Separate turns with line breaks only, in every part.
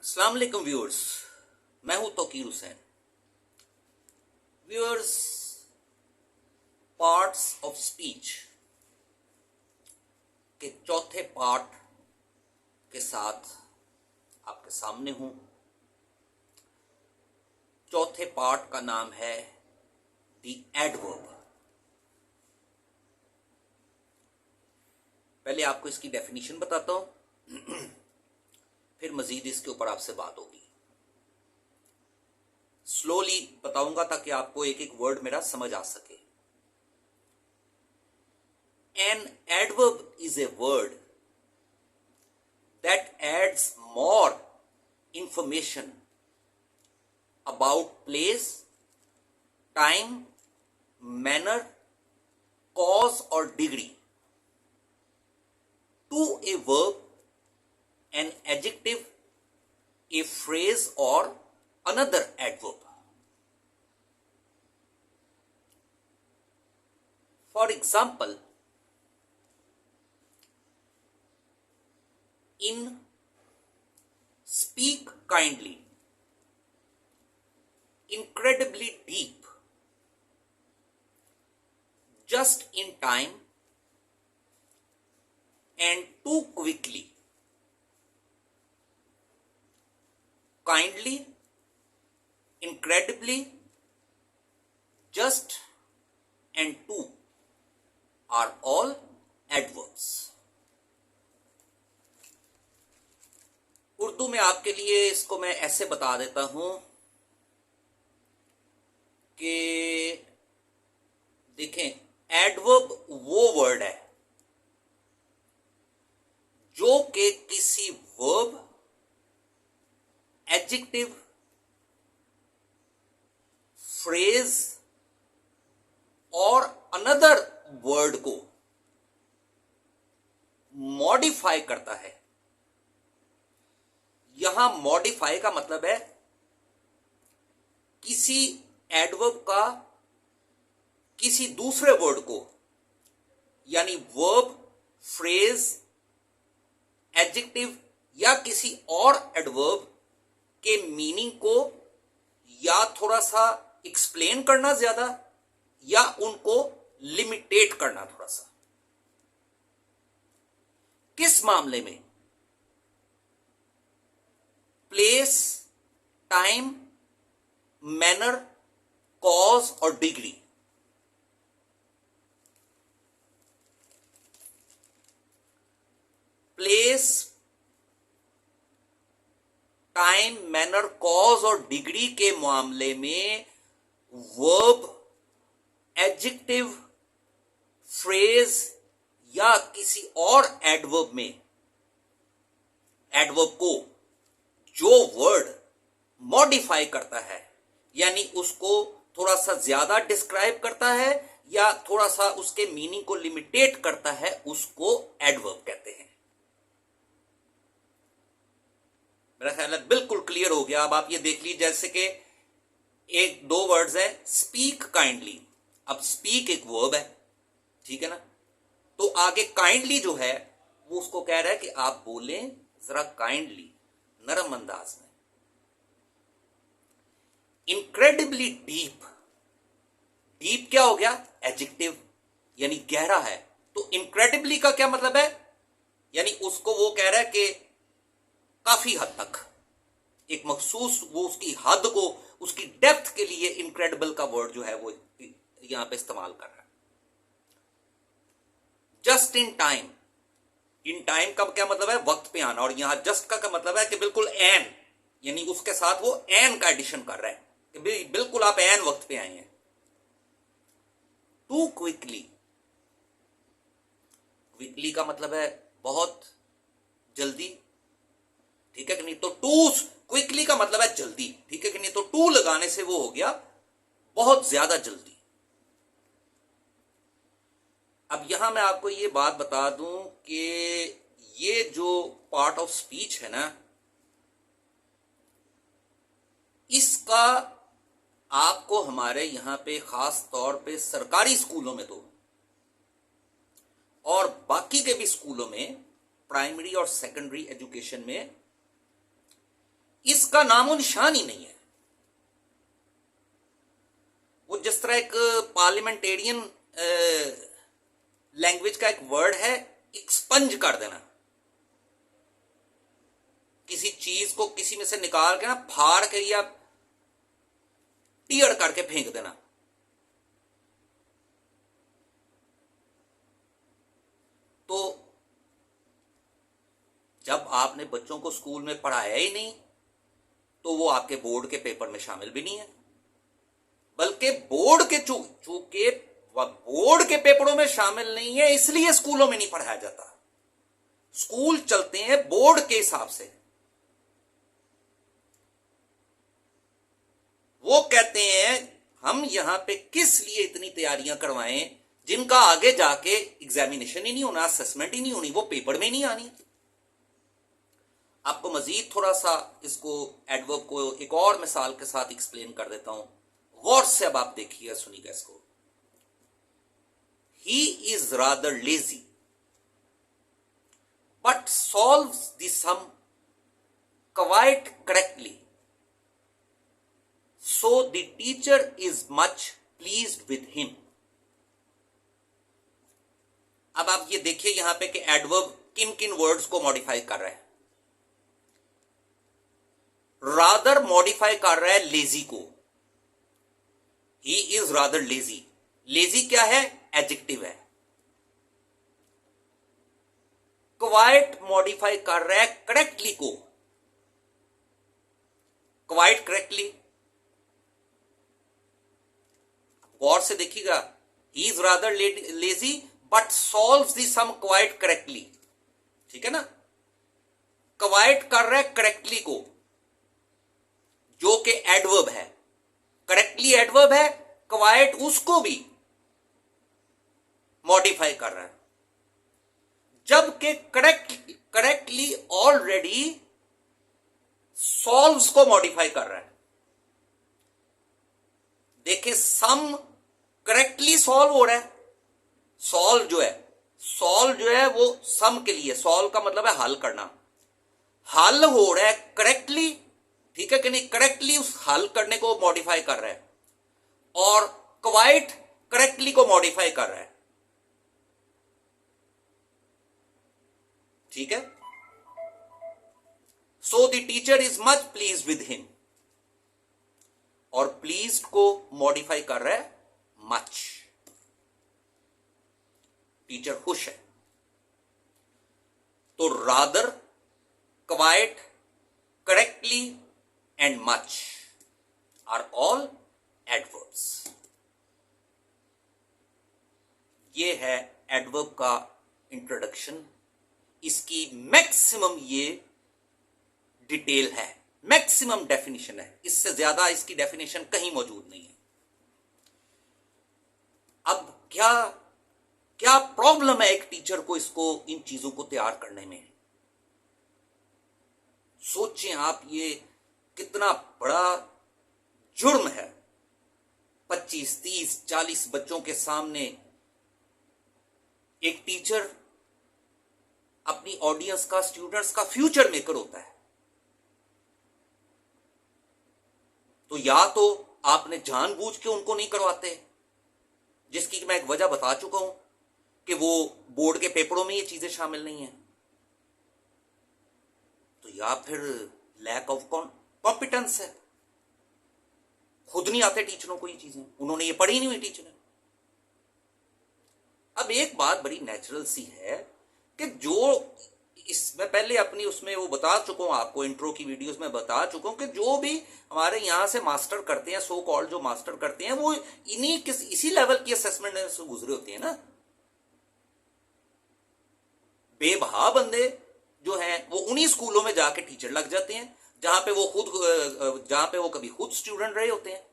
अस्सलाम वालेकुम व्यूअर्स, मैं हूं Tauqeer Hussain. Viewers, parts of speech के चौथे पार्ट के साथ आपके सामने हूं। चौथे पार्ट का नाम है द एडवर्ब। पहले आपको इसकी डेफिनेशन बताता हूं, फिर मजीद इसके ऊपर आपसे बात होगी। स्लोली बताऊंगा ताकि आपको एक एक वर्ड मेरा समझ आ सके। An adverb is a word that adds more information about place, time, manner, cause or degree to a verb, an adjective, a phrase or another adverb. For example, in speak kindly, incredibly deep, just in time, and too quickly. Kindly, incredibly, just and too are all adverbs. Urdu में आपके लिए इसको मैं ऐसे बता देता हूं कि देखें, एडवर्ब वो वर्ड है जो कि किसी वर्ब, एडजेक्टिव, फ्रेज और अनदर वर्ड को मॉडिफाई करता है। यहां मॉडिफाई का मतलब है किसी एडवर्ब का किसी दूसरे वर्ड को, यानी वर्ब, फ्रेज, एडजेक्टिव या किसी और एडवर्ब के मीनिंग को या थोड़ा सा एक्सप्लेन करना ज्यादा या उनको लिमिटेट करना थोड़ा सा। किस मामले में? प्लेस, टाइम, मैनर, कॉज और degree. Place, time, manner, cause और डिग्री के मामले में वर्ब, एडजेक्टिव, फ्रेज या किसी और एडवर्ब में, एडवर्ब को जो वर्ड मॉडिफाई करता है, यानी उसको थोड़ा सा ज्यादा डिस्क्राइब करता है या थोड़ा सा उसके मीनिंग को लिमिटेट करता है, उसको एडवर्ब कहते हैं। मेरा ख्याल है बिल्कुल क्लियर हो गया। अब आप ये देख लीजिए, जैसे कि एक दो वर्ड्स है, स्पीक काइंडली। अब स्पीक एक वर्ब है, ठीक है ना, तो आगे काइंडली जो है वो उसको कह रहा है कि आप बोलें जरा काइंडली, नरम अंदाज में। इनक्रेडिबली डीप, डीप क्या हो गया? एडजेक्टिव, यानी गहरा है। तो इनक्रेडिबली का क्या मतलब है? यानी उसको वो कह रहा है कि काफी हद तक, एक मखसूस, वो उसकी हद को, उसकी डेप्थ के लिए इनक्रेडिबल का वर्ड जो है वो यहां पे इस्तेमाल कर रहा है। Just in time, in time का क्या मतलब है? वक्त पे आना। और यहां जस्ट का मतलब है कि बिल्कुल एन, यानी उसके साथ वो एन का एडिशन कर रहा है कि बिल्कुल आप एन वक्त पे आए हैं। टू क्विकली, क्विकली का मतलब है बहुत जल्दी, ठीक है कि नहीं? तो टू क्विकली का मतलब है जल्दी, ठीक है कि नहीं? तो टू लगाने से वो हो गया बहुत ज्यादा जल्दी। अब यहां मैं आपको ये बात बता दूं कि ये जो पार्ट ऑफ स्पीच है ना, इसका आपको हमारे यहां पे खास तौर पे सरकारी स्कूलों में तो और बाकी के भी स्कूलों में, प्राइमरी और सेकेंडरी एजुकेशन में, इसका नामो निशान ही नहीं है। वो जिस तरह एक पार्लियामेंटेरियन लैंग्वेज का एक वर्ड है, एक्सपंज कर देना, किसी चीज को किसी में से निकाल के ना फाड़ के या टीयर करके फेंक देना। तो जब आपने बच्चों को स्कूल में पढ़ाया ही नहीं, तो वो आपके बोर्ड के पेपर में शामिल भी नहीं है, बल्कि बोर्ड के चूंकि बोर्ड के पेपरों में शामिल नहीं है, इसलिए स्कूलों में नहीं पढ़ाया जाता। स्कूल चलते हैं बोर्ड के हिसाब से। वो कहते हैं हम यहां पे किस लिए इतनी तैयारियां करवाएं जिनका आगे जाके एग्जामिनेशन ही नहीं होना, असेसमेंट ही नहीं होनी, वो पेपर में नहीं आनी। आपको मजीद थोड़ा सा इसको एडवर्ब को एक और मिसाल के साथ एक्सप्लेन कर देता हूं, गौर से अब आप देखिए, सुनिएगा इसको। He is rather lazy, but solves the sum quite correctly. So the teacher is much pleased with him. अब आप ये देखिए यहां पे कि एडवर्ब किन किन वर्ड्स को मॉडिफाई कर रहा है। रादर मॉडिफाई कर रहा है लेजी को। ही इज रादर लेजी। लेजी क्या है? एडजेक्टिव है। क्वाइट मॉडिफाई कर रहा है करेक्टली को। क्वाइट करेक्टली, गौर से देखिएगा, he is rather lazy but solves the sum quite correctly. ठीक है ना? क्वाइट कर रहा है करेक्टली को, जो कि एडवर्ब है। करेक्टली एडवर्ब है, क्वाइट उसको भी मॉडिफाई कर रहा है, जबकि करेक्टली ऑलरेडी सॉल्व्स को मॉडिफाई कर रहा है। देखिए, सम करेक्टली सॉल्व हो रहा है। सॉल्व जो है वो सम के लिए, सॉल्व का मतलब है हल करना। हल हो रहा है करेक्टली, ठीक है कि नहीं? करेक्टली उस हल करने को मॉडिफाई कर रहा है, और क्वाइट करेक्टली को मॉडिफाई कर रहा है। ठीक है? So the teacher is much please with him, और प्लीज को मॉडिफाई कर रहा है मच। टीचर खुश है। तो rather, quite, correctly and much are all adverbs. ये है एडवर्ब का इंट्रोडक्शन। इसकी मैक्सिमम ये डिटेल है, मैक्सिमम डेफिनेशन है, इससे ज्यादा इसकी डेफिनेशन कहीं मौजूद नहीं है। अब क्या क्या प्रॉब्लम है एक टीचर को इसको, इन चीजों को तैयार करने में? सोचें आप, ये कितना बड़ा जुर्म है। 25, 30, 40 बच्चों के सामने एक टीचर अपनी ऑडियंस का, स्टूडेंट्स का फ्यूचर मेकर होता है। तो या तो आपने जानबूझ के उनको नहीं करवाते, जिसकी मैं एक वजह बता चुका हूं कि वो बोर्ड के पेपरों में ये चीजें शामिल नहीं है, तो या फिर लैक ऑफ कॉम्पिटेंस है, खुद नहीं आते टीचरों को ये चीजें, उन्होंने ये पढ़ी नहीं हुई टीचर ने। अब एक बात बड़ी नेचुरल सी है कि जो इसमें पहले अपनी उसमें वो बता चुका हूं आपको, इंट्रो की वीडियोस में बता चुका हूं कि जो भी हमारे यहां से मास्टर करते हैं, सो कॉल्ड जो मास्टर करते हैं, वो इसी लेवल की असेसमेंट से गुजरे होते हैं ना। बेबहा बंदे जो हैं वो उन्हीं स्कूलों में जाके टीचर लग जाते हैं जहां पे वो कभी खुद स्टूडेंट रहे होते हैं।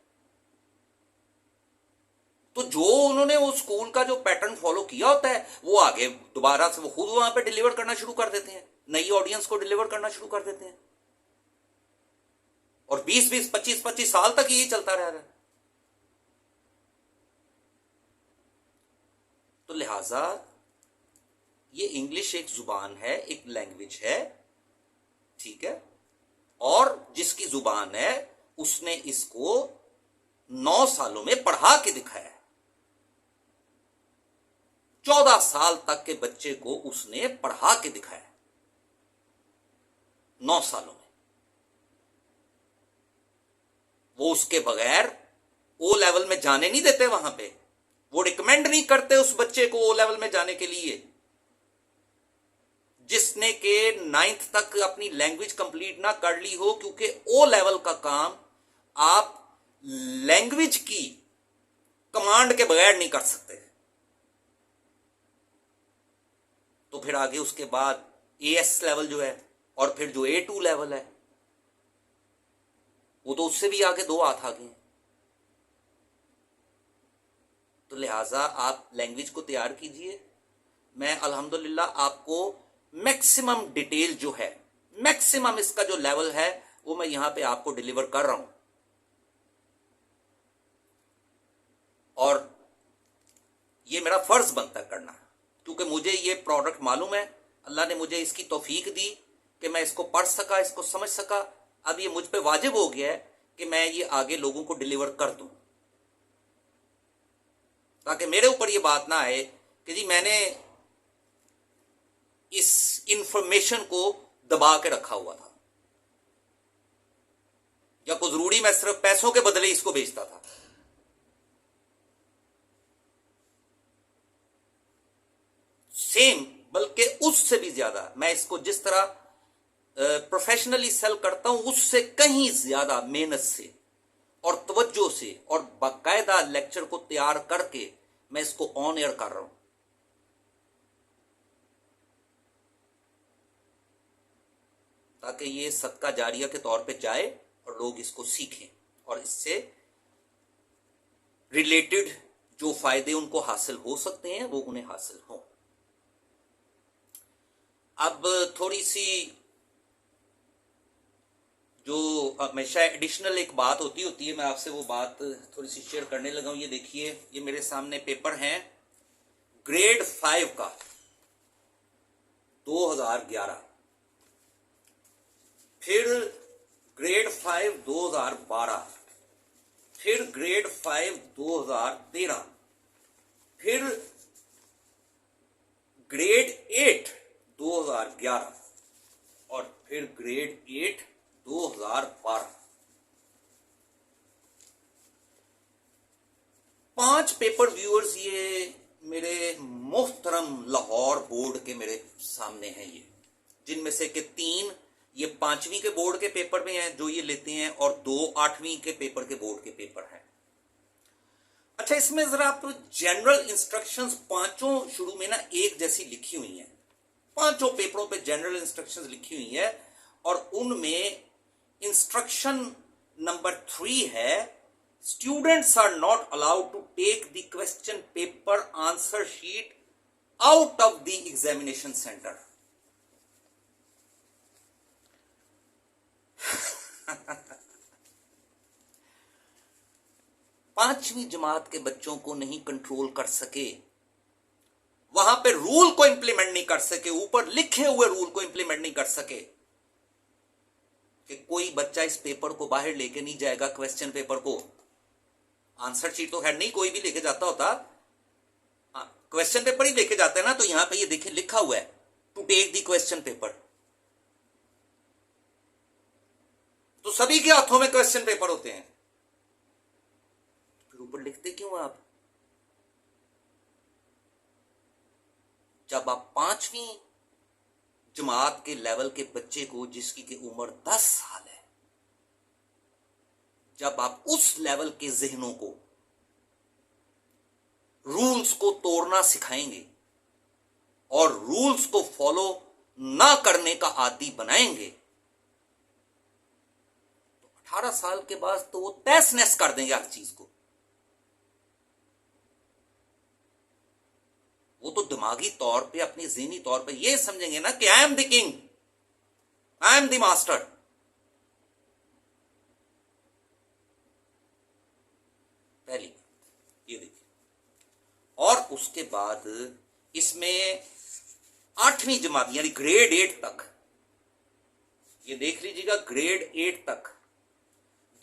तो जो उन्होंने वो स्कूल का जो पैटर्न फॉलो किया होता है, वो आगे दोबारा से वो खुद वहां पे डिलीवर करना शुरू कर देते हैं, नई ऑडियंस को डिलीवर करना शुरू कर देते हैं, और 20-20, 25-25 साल तक यही चलता रह रहा है। तो लिहाजा ये इंग्लिश एक जुबान है, एक लैंग्वेज है, ठीक है, और जिसकी जुबान है उसने इसको 9 सालों में पढ़ा के दिखाया। 14 साल तक के बच्चे को उसने पढ़ा के दिखाया 9 सालों में। वो उसके बगैर ओ लेवल में जाने नहीं देते वहां पे, वो रिकमेंड नहीं करते उस बच्चे को ओ लेवल में जाने के लिए। जिसने के 9th तक अपनी लैंग्वेज कंप्लीट ना कर ली हो, क्योंकि ओ लेवल का काम आप लैंग्वेज की कमांड के बगैर नहीं कर सकते। तो फिर आगे उसके बाद एएस लेवल जो है और फिर जो A2 लेवल है वो तो उससे भी आगे 2 हाथ आगे हैं। तो लिहाजा आप लैंग्वेज को तैयार कीजिए। मैं अल्हम्दुलिल्लाह आपको मैक्सिमम डिटेल जो है, मैक्सिमम इसका जो लेवल है वो मैं यहां पे आपको डिलीवर कर रहा हूं। और ये मेरा फर्ज बनता है करना, क्योंकि मुझे ये प्रोडक्ट मालूम है, अल्लाह ने मुझे इसकी तौफीक दी कि मैं इसको पढ़ सका, इसको समझ सका। अब ये मुझ पे वाजिब हो गया है कि मैं ये आगे लोगों को डिलीवर कर दूं, ताकि मेरे ऊपर ये बात ना आए कि जी मैंने इस इंफॉर्मेशन को दबा के रखा हुआ था, या कुछ जरूरी मैं सिर्फ पैसों के बदले इसको बेचता था। सेम, बल्कि उससे भी ज्यादा मैं इसको जिस तरह प्रोफेशनली सेल करता हूं उससे कहीं ज्यादा मेहनत से और तवज्जो से और बाकायदा लेक्चर को तैयार करके मैं इसको ऑन एयर कर रहा हूं, ताकि ये सदका जारिया के तौर पे जाए और लोग इसको सीखें और इससे रिलेटेड जो फायदे उनको हासिल हो सकते हैं वो उन्हें हासिल हों। अब थोड़ी सी जो हमेशा एडिशनल एक बात होती है, मैं आपसे वो बात थोड़ी सी शेयर करने लगा हूं। ये देखिए, ये मेरे सामने पेपर हैं ग्रेड 5 का 2011, फिर ग्रेड 5 2012, फिर ग्रेड 5 2013, फिर ग्रेड 8 2011 और फिर ग्रेड 8 2012। 5 पेपर व्यूअर्स ये मेरे मोहतरम लाहौर बोर्ड के मेरे सामने हैं, ये जिनमें से कि 3 ये 5वीं के बोर्ड के पेपर में हैं जो ये लेते हैं, और 2 8वीं के पेपर के बोर्ड के पेपर हैं। अच्छा, इसमें जरा आप जनरल इंस्ट्रक्शंस पांचों शुरू में ना एक जैसी लिखी हुई हैं, 5 पेपरों पे जनरल इंस्ट्रक्शंस लिखी हुई है, और उनमें इंस्ट्रक्शन नंबर 3 है, students are not allowed to take the question paper answer sheet out of the examination centre. पांचवी जमात के बच्चों को नहीं कंट्रोल कर सके, वहां पे रूल को इंप्लीमेंट नहीं कर सके, ऊपर लिखे हुए रूल को इंप्लीमेंट नहीं कर सके कि कोई बच्चा इस पेपर को बाहर लेके नहीं जाएगा, क्वेश्चन पेपर को। आंसर शीट तो खैर नहीं कोई भी लेके जाता होता, क्वेश्चन पेपर ही लेके जाता है ना। तो यहां पे ये देखिए लिखा हुआ है to take the question paper. तो सभी के हाथों में क्वेश्चन पेपर होते हैं, फिर ऊपर लिखते क्यों आप? जब आप 5वीं जमात के लेवल के बच्चे को, जिसकी की उम्र 10 साल है, जब आप उस लेवल के जहनों को रूल्स को तोड़ना सिखाएंगे और रूल्स को फॉलो ना करने का आदी बनाएंगे, तो 18 साल के बाद तो वो तहस नहस कर देंगे हर चीज को। वो तो दिमागी तौर पे, अपनी ज़हनी तौर पे ये समझेंगे ना कि I am the king, I am the master. पहली बात ये देखिए। और उसके बाद इसमें 8वीं जमात यानी ग्रेड 8 तक ये देख लीजिएगा ग्रेड 8 तक,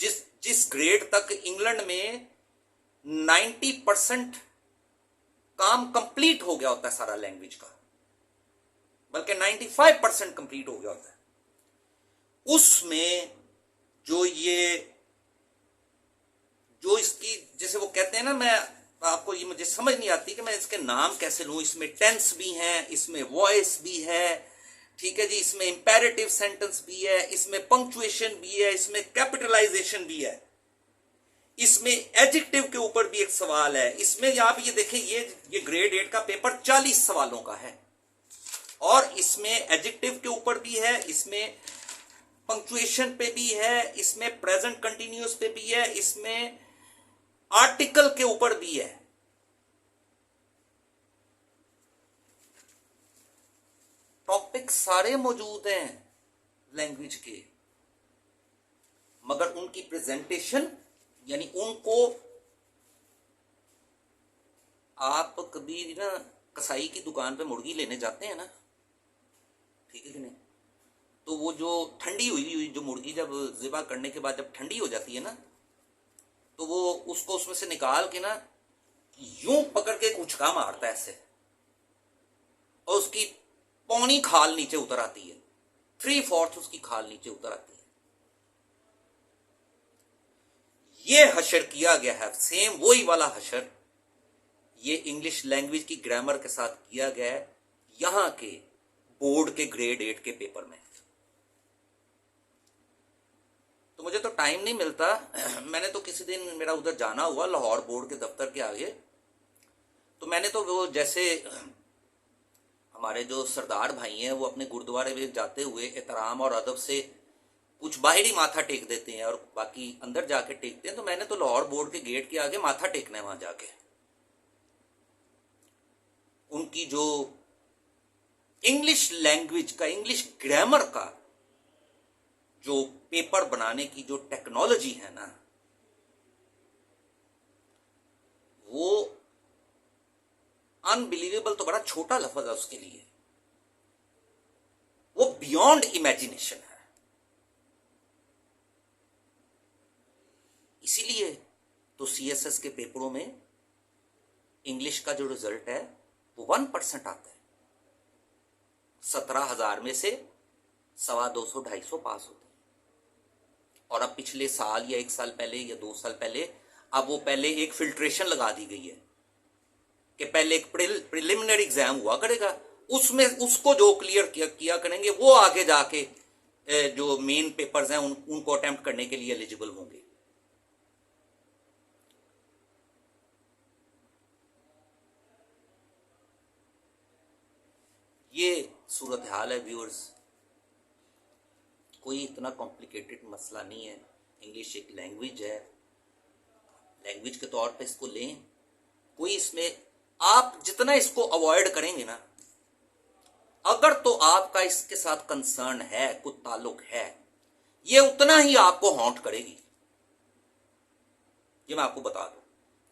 जिस जिस ग्रेड तक इंग्लैंड में 90% काम कंप्लीट हो गया होता है सारा लैंग्वेज का, बल्कि 95% कंप्लीट हो गया होता है, उसमें जो इसकी जैसे वो कहते हैं ना, मैं आपको ये मुझे समझ नहीं आती कि मैं इसके नाम कैसे लूं, इसमें टेंस भी है, इसमें वॉइस भी है, ठीक है जी, इसमें इंपेरेटिव सेंटेंस भी है, इसमें पंक्चुएशन भी है, इसमें कैपिटलाइजेशन भी है, इसमें एडजेक्टिव के ऊपर भी एक सवाल है, इसमें आप ये देखें, ये ग्रेड 8 का पेपर 40 सवालों का है, और इसमें एडजेक्टिव के ऊपर भी है, इसमें पंक्चुएशन पे भी है, इसमें प्रेजेंट कंटिन्यूअस पे भी है, इसमें आर्टिकल के ऊपर भी है। टॉपिक सारे मौजूद हैं लैंग्वेज के, मगर उनकी प्रेजेंटेशन, यानी उनको आप कभी ना कसाई की दुकान पे मुर्गी लेने जाते हैं ना, ठीक है कि नहीं, तो वो जो ठंडी हुई जो मुर्गी जब ज़िबा करने के बाद जब ठंडी हो जाती है ना, तो वो उसको उसमें से निकाल के ना यूं पकड़ के उछका मारता है ऐसे, और उसकी पौनी खाल नीचे उतर आती है, 3/4 उसकी खाल नीचे उतर आती है। ये हशर किया गया है, सेम वही वाला हशर ये इंग्लिश लैंग्वेज की ग्रामर के साथ किया गया है यहां के बोर्ड के ग्रेड 8 के पेपर में। तो मुझे तो टाइम नहीं मिलता, मैंने तो किसी दिन मेरा उधर जाना हुआ लाहौर बोर्ड के दफ्तर के आगे, तो मैंने तो वो जैसे हमारे जो सरदार भाई हैं वो अपने गुरुद्वारे में जाते हुए एहतराम और अदब से कुछ बाहरी माथा टेक देते हैं और बाकी अंदर जाके टेकते हैं, तो मैंने तो लाहौर बोर्ड के गेट के आगे माथा टेकना है वहां जाके। उनकी जो इंग्लिश लैंग्वेज का, इंग्लिश ग्रामर का जो पेपर बनाने की जो टेक्नोलॉजी है ना, वो अनबिलीवेबल तो बड़ा छोटा लफ्ज है उसके लिए, वो बियॉन्ड इमेजिनेशन है। इसीलिए तो सीएसएस के पेपरों में इंग्लिश का जो रिजल्ट है वो 1% आता है, 17,000 में से 250-250 पास होते हैं। और अब पिछले साल या 1 साल पहले या 2 साल पहले, अब वो पहले एक फिल्ट्रेशन लगा दी गई है कि पहले एक प्रिलिमिनरी एग्जाम हुआ करेगा, उसमें उसको जो क्लियर किया करेंगे वो आगे जाके जो मेन पेपर्स हैं उनको अटेम्प्ट करने के लिए एलिजिबल होंगे। ये सूरत हाल है व्यूअर्स, कोई इतना कॉम्प्लिकेटेड मसला नहीं है। इंग्लिश एक लैंग्वेज है, लैंग्वेज के तौर पे इसको लें, कोई इसमें आप जितना इसको अवॉइड करेंगे ना, अगर तो आपका इसके साथ कंसर्न है, कुछ ताल्लुक है, ये उतना ही आपको हॉन्ट करेगी, ये मैं आपको बता दूं।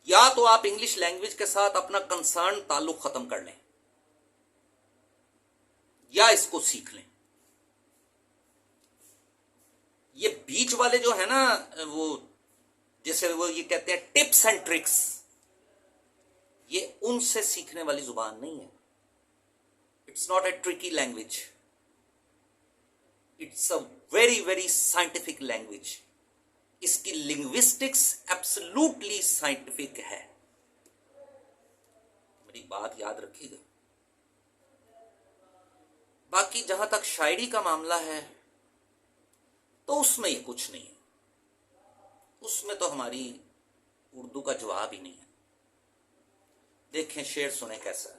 या तो आप इंग्लिश लैंग्वेज के साथ अपना कंसर्न ताल्लुक खत्म कर लें या इसको सीख लें। ये बीच वाले जो है ना, वो जैसे वो ये कहते हैं टिप्स एंड ट्रिक्स, ये उनसे सीखने वाली जुबान नहीं है। It's not a tricky language, it's a very very scientific language. इसकी लिंग्विस्टिक्स एब्सोल्युटली साइंटिफिक है, मेरी बात याद रखिएगा। बाकी जहां तक शायरी का मामला है तो उसमें ये कुछ नहीं है, उसमें तो हमारी उर्दू का जवाब ही नहीं है। देखें शेर सुने कैसा,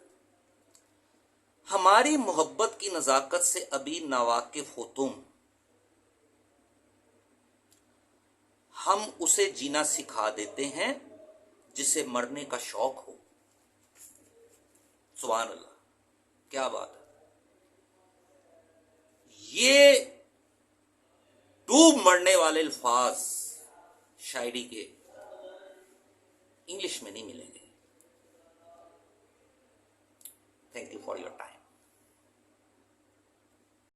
हमारी मोहब्बत की नजाकत से अभी नावाकिफ हो तुम, हम उसे जीना सिखा देते हैं जिसे मरने का शौक हो। सुभान अल्लाह, क्या बात है। ये डूब मरने वाले अल्फाज शायरी के इंग्लिश में नहीं मिलेंगे। Thank you for your time.